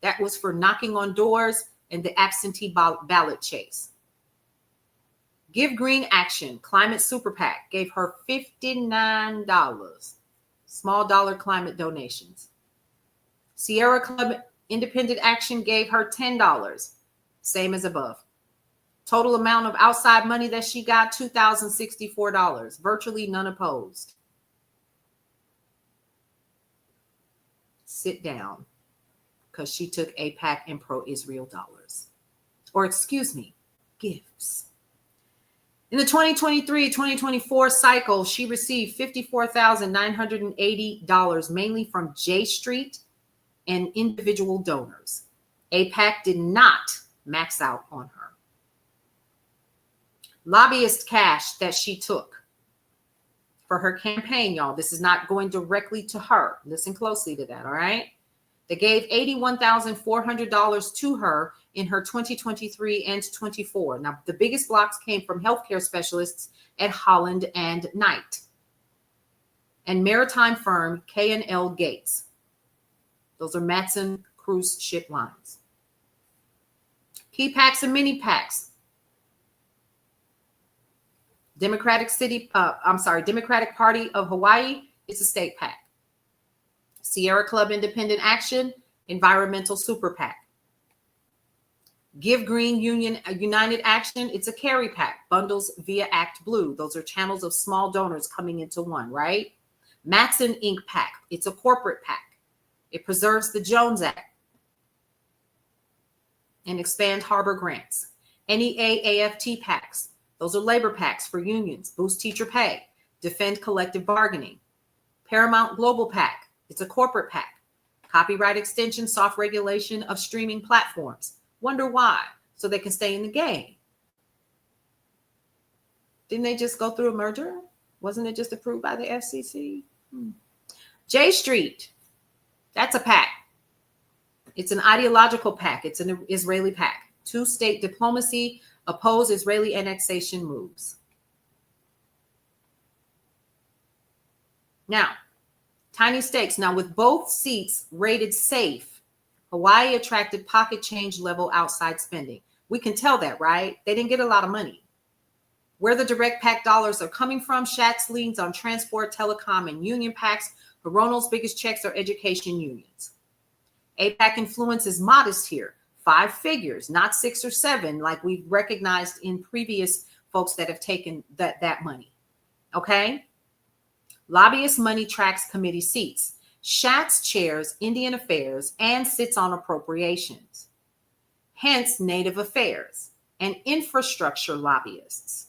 That was for knocking on doors and the absentee ballot chase. Give Green Action, Climate Super PAC, gave her $59. Small dollar climate donations. Sierra Club Independent Action gave her $10. Same as above. Total amount of outside money that she got, $2,064. Virtually none opposed. Sit down, because she took AIPAC and pro-Israel dollars. Or excuse me, gifts. In the 2023-2024 cycle, she received $54,980, mainly from J Street and individual donors. AIPAC did not max out on her. Lobbyist cash that she took for her campaign, y'all. This is not going directly to her. Listen closely to that, all right? They gave $81,400 to her in her 2023 and 24. Now, the biggest blocks came from healthcare specialists at Holland and Knight and maritime firm K&L Gates. Those are Matson cruise ship lines. Key packs and mini packs. Democratic Party of Hawaii, it's a state PAC. Sierra Club Independent Action, Environmental Super PAC. Give Green United Action, it's a carry PAC, bundles via Act Blue. Those are channels of small donors coming into one, right? Matson Inc. PAC, it's a corporate PAC. It preserves the Jones Act and expand harbor grants. NEA AFT PACs, those are labor PACs for unions, boost teacher pay, defend collective bargaining. Paramount Global PAC, it's a corporate PAC. Copyright extension, soft regulation of streaming platforms. Wonder why? So they can stay in the game. Didn't they just go through a merger? Wasn't it just approved by the FCC? J Street, that's a PAC. It's an ideological PAC. It's an Israeli PAC. Two-state diplomacy, oppose Israeli annexation moves. Now, tiny stakes. Now, with both seats rated safe, Hawaii attracted pocket change level outside spending. We can tell that, right? They didn't get a lot of money. Where the direct PAC dollars are coming from, Schatz leans on transport, telecom, and union PACs. Hirono's biggest checks are education unions. AIPAC influence is modest here. 5 figures, not 6 or 7, like we've recognized in previous folks that have taken that money. Okay? Lobbyist money tracks committee seats. Schatz chairs Indian Affairs and sits on appropriations. Hence, Native Affairs and infrastructure lobbyists.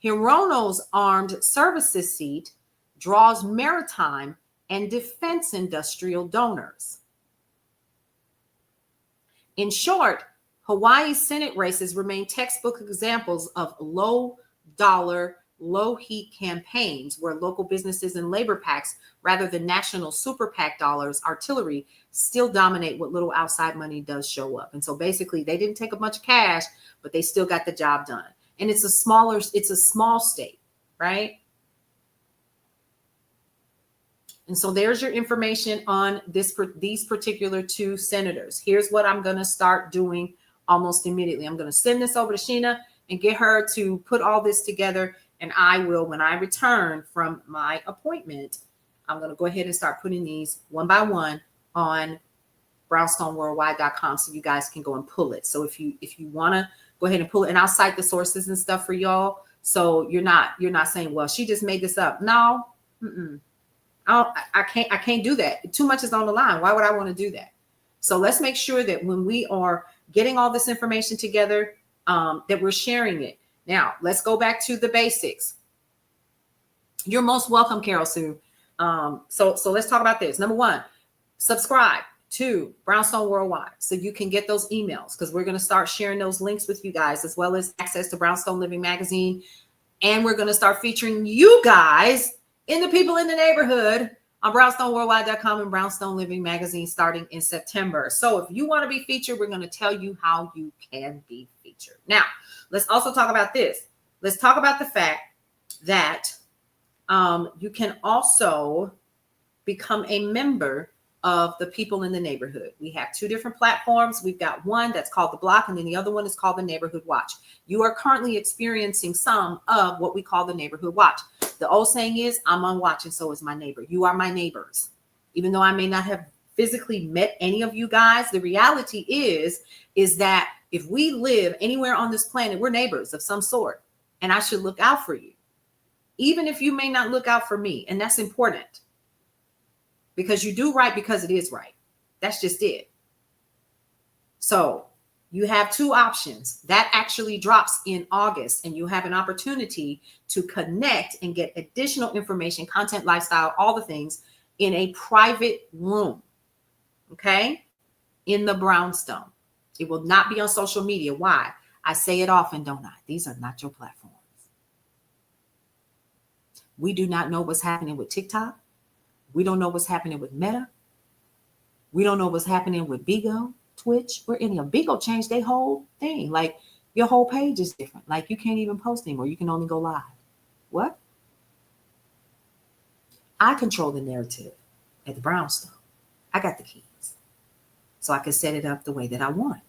Hirono's armed services seat draws maritime and defense industrial donors. In short, Hawaii's Senate races remain textbook examples of low-dollar, low-heat campaigns where local businesses and labor PACs, rather than national super PAC dollars, artillery, still dominate what little outside money does show up. And so basically, they didn't take a bunch of cash, but they still got the job done. And it's a small state, right? And so there's your information on these particular 2 senators. Here's what I'm going to start doing almost immediately. I'm going to send this over to Sheena and get her to put all this together. And I will, when I return from my appointment, I'm going to go ahead and start putting these one by one on brownstoneworldwide.com so you guys can go and pull it. So if you want to go ahead and pull it, and I'll cite the sources and stuff for y'all. So you're not saying, well, she just made this up. No. I can't do that. Too much is on the line. Why would I want to do that? So let's make sure that when we are getting all this information together, that we're sharing it. Now, let's go back to the basics. You're most welcome, Carol Sue. So let's talk about this. Number 1, subscribe. to Brownstone Worldwide, so you can get those emails, because we're going to start sharing those links with you guys, as well as access to Brownstone Living Magazine. And we're going to start featuring you guys in the People in the Neighborhood on brownstoneworldwide.com and Brownstone Living Magazine starting in September. So if you want to be featured, we're going to tell you how you can be featured. Now, let's also talk about this. Let's talk about the fact that you can also become a member of the People in the Neighborhood. We have two different platforms. We've got one that's called The Block, and then the other one is called the Neighborhood Watch. You are currently experiencing some of what we call the Neighborhood Watch. The old saying is, I'm on watch and so is my neighbor. You are my neighbors. Even though I may not have physically met any of you guys, the reality is that if we live anywhere on this planet, we're neighbors of some sort, and I should look out for you, even if you may not look out for me. And that's important, because you do right because it is right. That's just it. So you have two options. That actually drops in August, and you have an opportunity to connect and get additional information, content, lifestyle, all the things in a private room, okay? In the Brownstone. It will not be on social media. Why? I say it often, don't I? These are not your platforms. We do not know what's happening with TikTok. We don't know what's happening with Meta. We don't know what's happening with Bigo, Twitch, or any of Bigo changed their whole thing. Like, your whole page is different. Like, you can't even post anymore. You can only go live. What? I control the narrative at the Brownstone. I got the keys. So I can set it up the way that I want.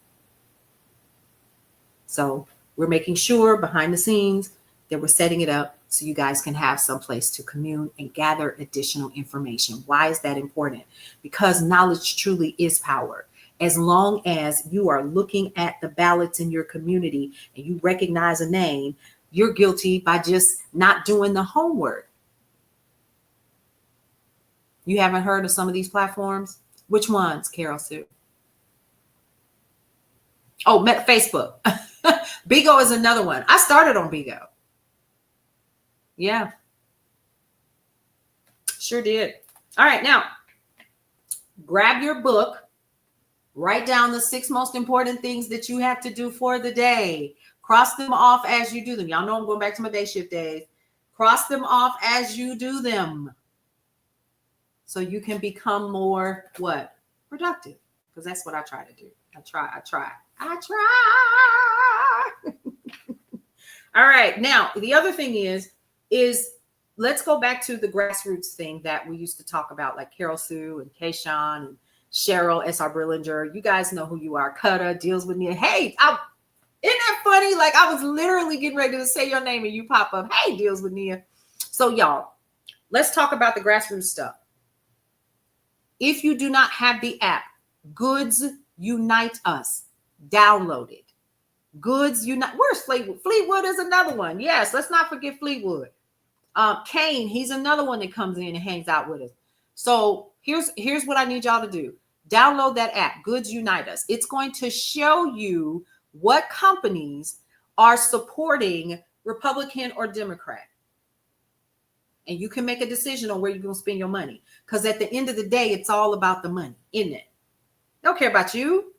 So we're making sure behind the scenes that we're setting it up so you guys can have some place to commune and gather additional information. Why is that important? Because knowledge truly is power. As long as you are looking at the ballots in your community and you recognize a name, you're guilty by just not doing the homework. You haven't heard of some of these platforms? Which ones, Carol Sue? Oh, Facebook. Bigo is another one. I started on Bigo. Yeah. Sure did. All right, now grab your book. Write down the 6 most important things that you have to do for the day. Cross them off as you do them. Y'all know I'm going back to my day shift days. Cross them off as you do them, so you can become more what? Productive. Because that's what I try to do. I try. All right. Now, the other thing is let's go back to the grassroots thing that we used to talk about, like Carol Sue and Kayshawn and Cheryl S.R. Brillinger. You guys know who you are. Kutta deals with me. Hey, isn't that funny? Like, I was literally getting ready to say your name and you pop up. Hey, deals with Nia. So y'all, let's talk about the grassroots stuff. If you do not have the app, Goods Unite Us, download it. Goods Unite. Where's Fleetwood? Fleetwood is another one. Yes, let's not forget Fleetwood. Kane, he's another one that comes in and hangs out with us. So here's what I need y'all to do. Download that app, Goods Unite Us. It's going to show you what companies are supporting Republican or Democrat. And you can make a decision on where you're going to spend your money. Because at the end of the day, it's all about the money, isn't it? They don't care about you.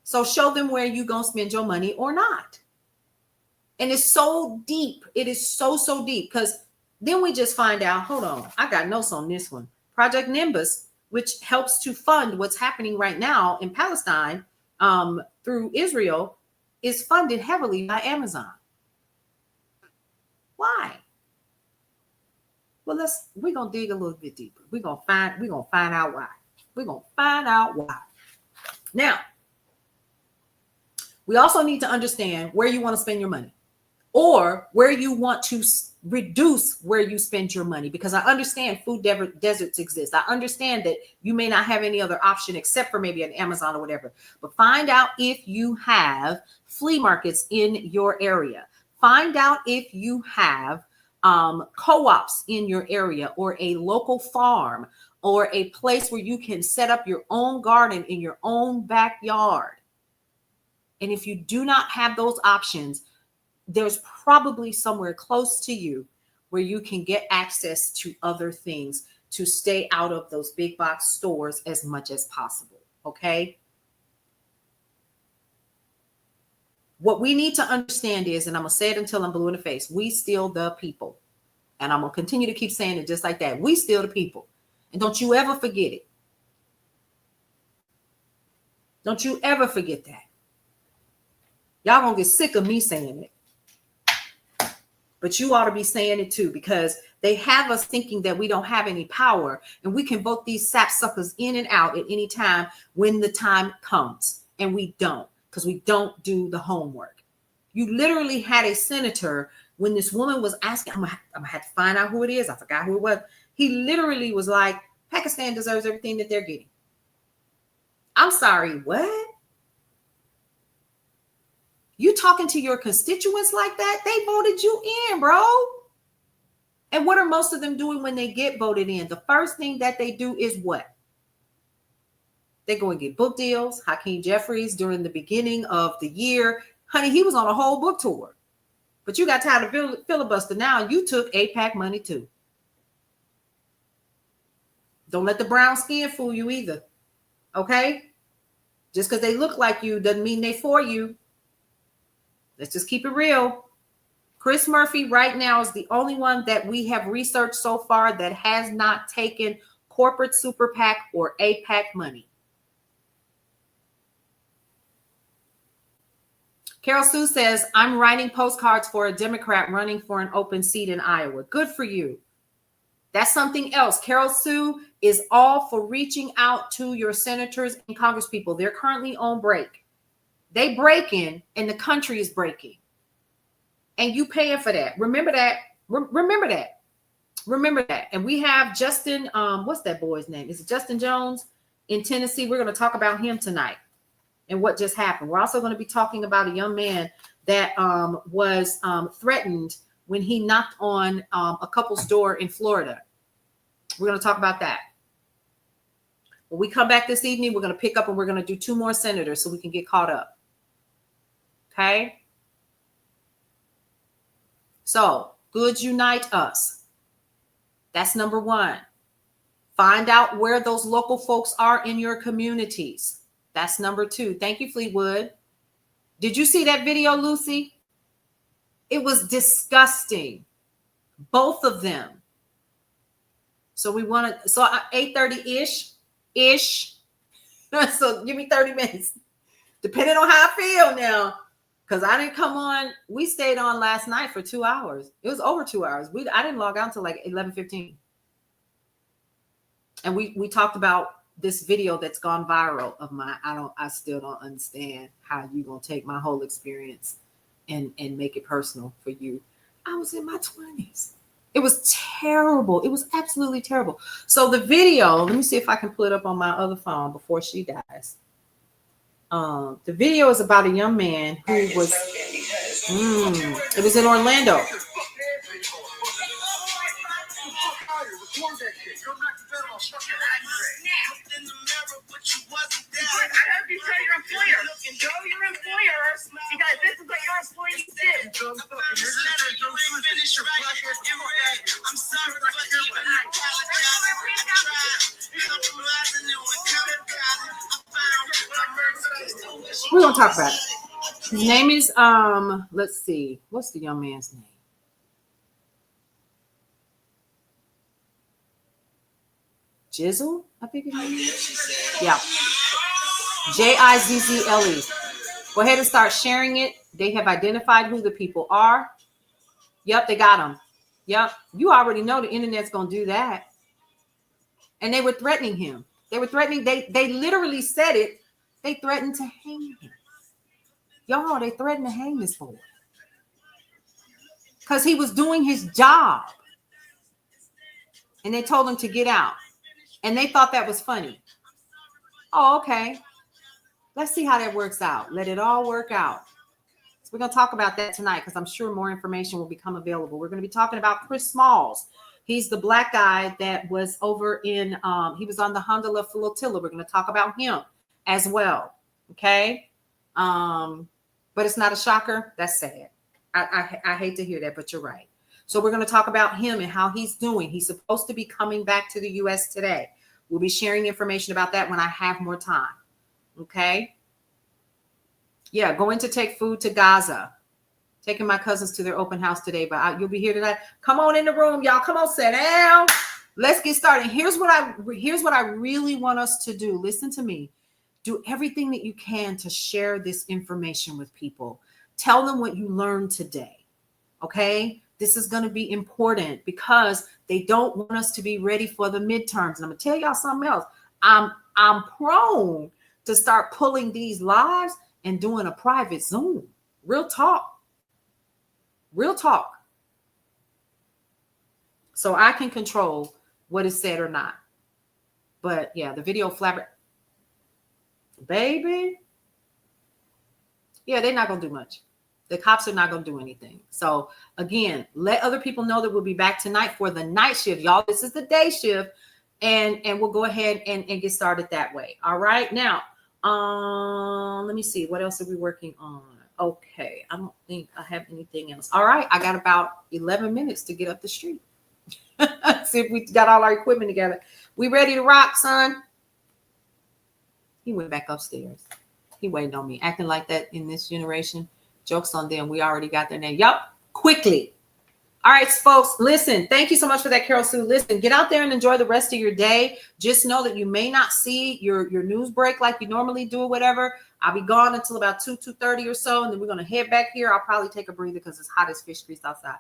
So show them where you're going to spend your money or not. And it's so deep. It is so deep. Because then we just find out, hold on, I got notes on this one. Project Nimbus, which helps to fund what's happening right now in Palestine through Israel, is funded heavily by Amazon. Why? Well, we're gonna dig a little bit deeper. We're gonna find out why. We're gonna find out why. Now, we also need to understand where you want to spend your money, or where you want to reduce where you spend your money, because I understand food deserts exist. I understand that you may not have any other option except for maybe an Amazon or whatever, but find out if you have flea markets in your area. Find out if you have co-ops in your area, or a local farm, or a place where you can set up your own garden in your own backyard. And if you do not have those options, there's probably somewhere close to you where you can get access to other things. to stay out of those big box stores as much as possible. Okay. What we need to understand is, and I'm going to say it until I'm blue in the face, we still the people. And I'm going to continue to keep saying it just like that. We still the people. And don't you ever forget it. Don't you ever forget that. Y'all going to get sick of me saying it. But you ought to be saying it too, because they have us thinking that we don't have any power and we can vote these sapsuckers in and out at any time when the time comes. And we don't, because we don't do the homework. You literally had a senator when this woman was asking, I'm gonna have to find out who it is. I forgot who it was. He literally was like, Pakistan deserves everything that they're getting. I'm sorry, what? You talking to your constituents like that? They voted you in, bro. And what are most of them doing when they get voted in? The first thing that they do is what? They go and get book deals. Hakeem Jeffries, during the beginning of the year, honey, he was on a whole book tour. But you got tired of filibuster now, and you took AIPAC money too. Don't let the brown skin fool you either. Okay? Just because they look like you doesn't mean they for you. Let's just keep it real. Chris Murphy right now is the only one that we have researched so far that has not taken corporate super PAC or AIPAC money. Carol Sue says, I'm writing postcards for a Democrat running for an open seat in Iowa. Good for you. That's something else. Carol Sue is all for reaching out to your senators and congresspeople. They're currently on break. They breaking and the country is breaking. And you paying for that. Remember that. Remember that. Remember that. And we have Justin, what's that boy's name? Is it Justin Jones in Tennessee? We're going to talk about him tonight and what just happened. We're also going to be talking about a young man that was threatened when he knocked on a couple's door in Florida. We're going to talk about that. When we come back this evening, we're going to pick up and we're going to do 2 more senators so we can get caught up. Okay? So, goods unite us. That's number 1. Find out where those local folks are in your communities. That's number 2. Thank you, Fleetwood. Did you see that video, Lucy? It was disgusting. Both of them. So we want to, so 8:30-ish. So give me 30 minutes. Depending on how I feel now. Because I didn't come on. We stayed on last night for 2 hours. It was over 2 hours. I didn't log out until like 11:15. And we talked about this video that's gone viral of mine. I still don't understand how you gonna take my whole experience and make it personal for you. I was in my 20s. It was terrible. It was absolutely terrible. So the video, let me see if I can pull it up on my other phone before she dies. The video is about a young man who was, it was in Orlando. I hope you tell your employer. Go your employer because this is what your employees did. I'm sorry for even apologizing. We're gonna talk about it. His name is let's see, what's the young man's name? Jizzle, I think his name is. Yeah. Jizzle. Go ahead and start sharing it. They have identified who the people are. Yep, they got them. Yep. You already know the internet's going to do that. And they were threatening him. They were threatening. They literally said it. They threatened to hang him. Y'all, they threatened to hang this boy. Because he was doing his job. And they told him to get out. And they thought that was funny. Oh, okay. Let's see how that works out. Let it all work out. So we're going to talk about that tonight because I'm sure more information will become available. We're going to be talking about Chris Smalls. He's the black guy that was over in, he was on the Honduras flotilla. We're going to talk about him as well. Okay. But it's not a shocker. That's sad. I hate to hear that, but you're right. So we're going to talk about him and how he's doing. He's supposed to be coming back to the U.S. today. We'll be sharing information about that when I have more time. Okay. Yeah, going to take food to Gaza. Taking my cousins to their open house today, but you'll be here tonight. Come on in the room, y'all. Come on, sit down. Let's get started. Here's what I really want us to do. Listen to me. Do everything that you can to share this information with people. Tell them what you learned today. Okay? This is going to be important because they don't want us to be ready for the midterms. And I'm going to tell y'all something else. I'm prone to start pulling these lives and doing a private Zoom. Real talk. Real talk. So I can control what is said or not. But yeah, the video flabber. Baby. Yeah, they're not going to do much. The cops are not going to do anything. So again, let other people know that we'll be back tonight for the night shift. Y'all, this is the day shift. And we'll go ahead and get started that way. All right. Now, let me see. What else are we working on? Okay, I don't think I have anything else. All right, I got about 11 minutes to get up the street. See if we got all our equipment together. We ready to rock, son? He went back upstairs. He waited on me, acting like that in this generation. Joke's on them. We already got their name. Yup, quickly. All right, folks, listen. Thank you so much for that, Carol Sue. Listen, get out there and enjoy the rest of your day. Just know that you may not see your news break like you normally do or whatever. I'll be gone until about 2:30 or so, and then we're going to head back here. I'll probably take a breather because it's hot as fish grease outside.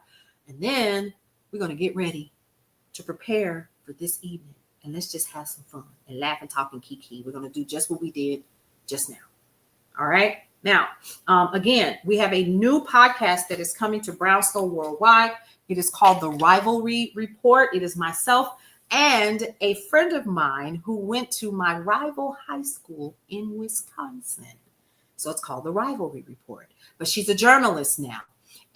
And then we're going to get ready to prepare for this evening. And let's just have some fun and laugh and talk and kiki. We're going to do just what we did just now. All right? Now, again, we have a new podcast that is coming to Brownstone Worldwide. It is called The Rivalry Report. It is myself and a friend of mine who went to my rival high school in Wisconsin. So it's called The Rivalry Report. But she's a journalist now.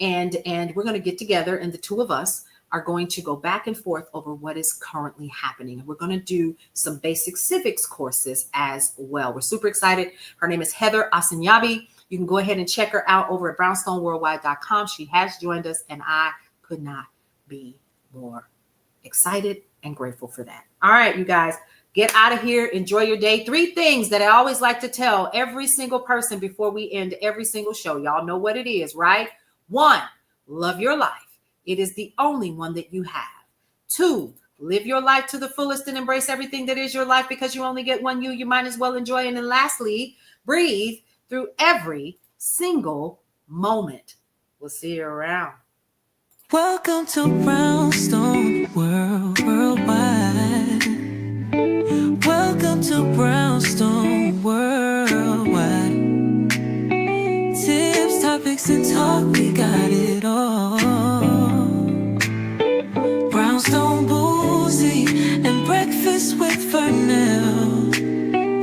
And we're going to get together, and the two of us are going to go back and forth over what is currently happening. And we're going to do some basic civics courses as well. We're super excited. Her name is Heather Asanyabi. You can go ahead and check her out over at brownstoneworldwide.com. She has joined us, and I could not be more excited and grateful for that. All right, you guys, get out of here. Enjoy your day. 3 things that I always like to tell every single person before we end every single show. Y'all know what it is, right? 1, love your life. It is the only one that you have. 2, live your life to the fullest and embrace everything that is your life because you only get one you might as well enjoy. And then lastly, breathe through every single moment. We'll see you around. Welcome to Brownstone Worldwide. Welcome to Brownstone Worldwide. Tips, topics, and talk, we got it all. Brownstone Boozy and Breakfast with Vernell.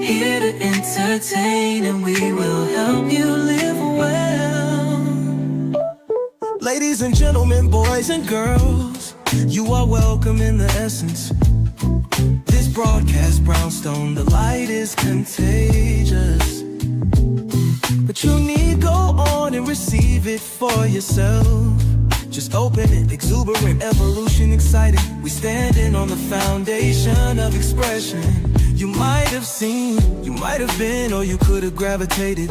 Here to entertain, and we will help you live well. Ladies and gentlemen, boys and girls, you are welcome in the essence. This broadcast, Brownstone, the light is contagious. But you need go on and receive it for yourself. Just open it, exuberant, evolution, exciting. We standing on the foundation of expression. You might have seen, you might have been, or you could have gravitated.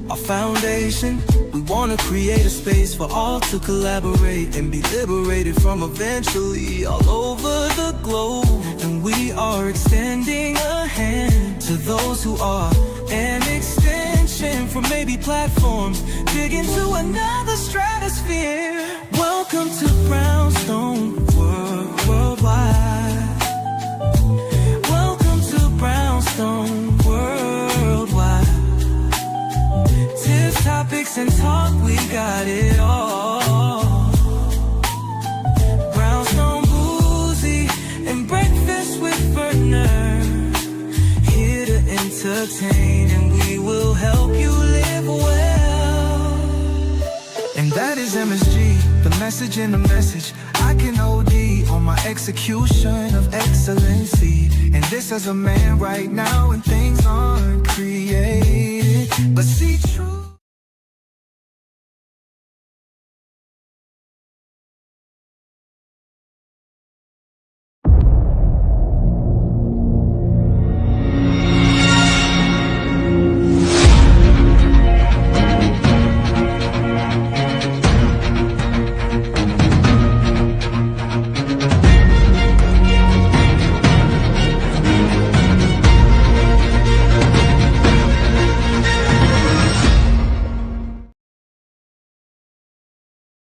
Our foundation, we want to create a space for all to collaborate and be liberated from eventually all over the globe. And we are extending a hand to those who are an extension from maybe platforms, dig into another stratosphere. Welcome to Brownstone Worldwide. Welcome to Brownstone Worldwide. Tips, topics, and talk, we got it all. Brownstone Boozy and Breakfast with Vernell. Here to entertain, and we will help you live well. And that is MSG, the message in the message. I can OD on my execution of excellency. And this as a man right now, and things aren't created, but see true.